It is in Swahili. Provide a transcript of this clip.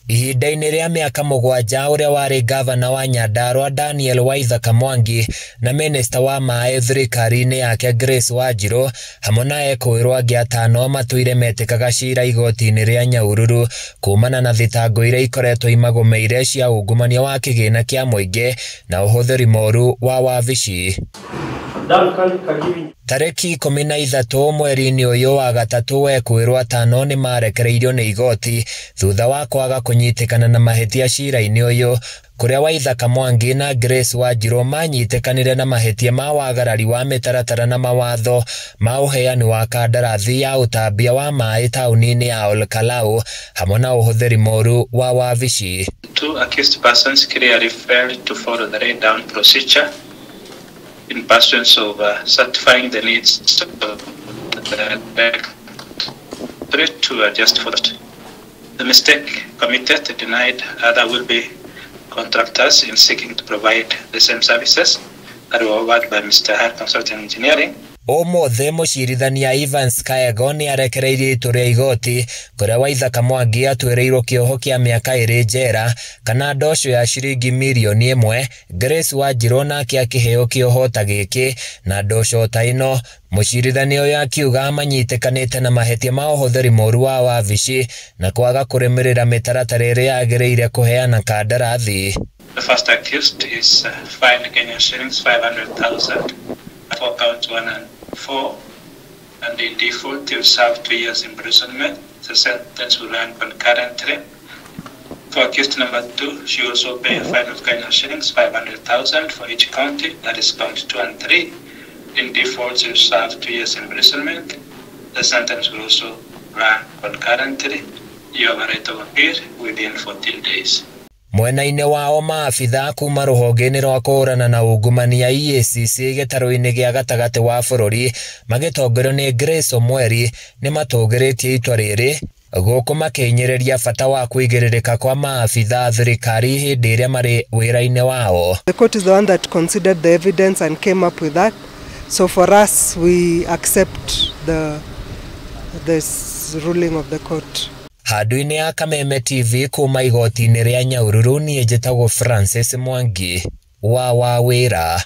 Ihinda-inĩ rĩa mĩaka 7 ũrĩa warĩ gavana wa Nyandarua Daniel Waithaka Mwangi na minista wa maaĩ thirikari-inĩ yake Grace Wanjiru hamwe na ekũĩrwo angĩ 5 matũire metĩkaga cira igoti-inĩ rĩa Nyahururu kumana na thitango iria ikoretwo imagũmĩire cia ungumania wa kĩgĩna kĩa mũingĩ na ũhũthĩri mũru wa wabici. Tarĩki 13 mweri-inĩ ũyũ wa gatatũ ekũĩrwo 5 nĩ marekereirio nĩ igoti thutha wa kwaga kũnyitĩkana na mahĩtia cira-inĩ ũyũ, kũrĩa Waithaka Mwangi na Grace Wanjiru manyitĩkanire na mahĩtia ma wagarari wa mĩtaratara na mawatho ma ũheani wa kandarathi ya ũtambia wa maaĩ taũni-inĩ ya Olkalau hamwe na ũhũthĩri mũru wa wabici. Two accused persons clearly failed to follow the laid-down procedure in pursuance of certifying the needs of the directorate to adjust for that. The mistake committed denied other will-be contractors in seeking to provide the same services that were offered by Mr. Hart Consulting Engineering. Ũmũthĩ mũcirithania Evans Kaego nĩ arekereirie itua rĩa igoti kũrĩa Waithaka Mwangi atuĩrĩirwo kĩoho kĩa mĩaka 2 njera kana ndosho ya ciringi mirioni 1, Grace Wanjiru nake akĩheo kĩoho ta gĩkĩ na ndosho ta ĩno. Mũcirithania ũyũ akiuga manyitĩkanĩte na mahĩtia ma ũhũthĩri mũru wa wabici na kwaga kũrũmĩrĩra mĩtaratara ĩrĩa yagĩrĩire kũheana kandarathi. The first accused is fined Kenyan shillings 500,000 for counts 1 and 4, and in default he will serve 2 years imprisonment. The sentence will run concurrently. For accused number 2, she also pay a fine of Kenyan shillings 500,000 for each county, that is count 2 and 3. In default she will serve 2 years imprisonment. The sentence will also run concurrently. You have a right of appeal within 14 days. Mwena-inĩ wao maabitha kuma rũhonge-inĩ rwa kũhũrana na ungumania EACC gĩtarũ-inĩ gĩa gatagatĩ wa bũrũri magĩtongorio nĩ Grace Omweri nĩ matũgĩrĩtie itua rĩrĩ gũkũ makĩnyĩrĩria bata wa kũigĩrĩrĩka kwa maabitha thirikari hĩndĩ ĩrĩa marĩ wĩra-inĩ wao. The court is the one that considered the evidence and came up with that. So for us we accept this ruling of the court. Handũ-inĩ ya Kameme TV kuma igoti-inĩ rĩa Nyahururu niĩ njĩtagwo Francis Mwangi wa Wawĩra.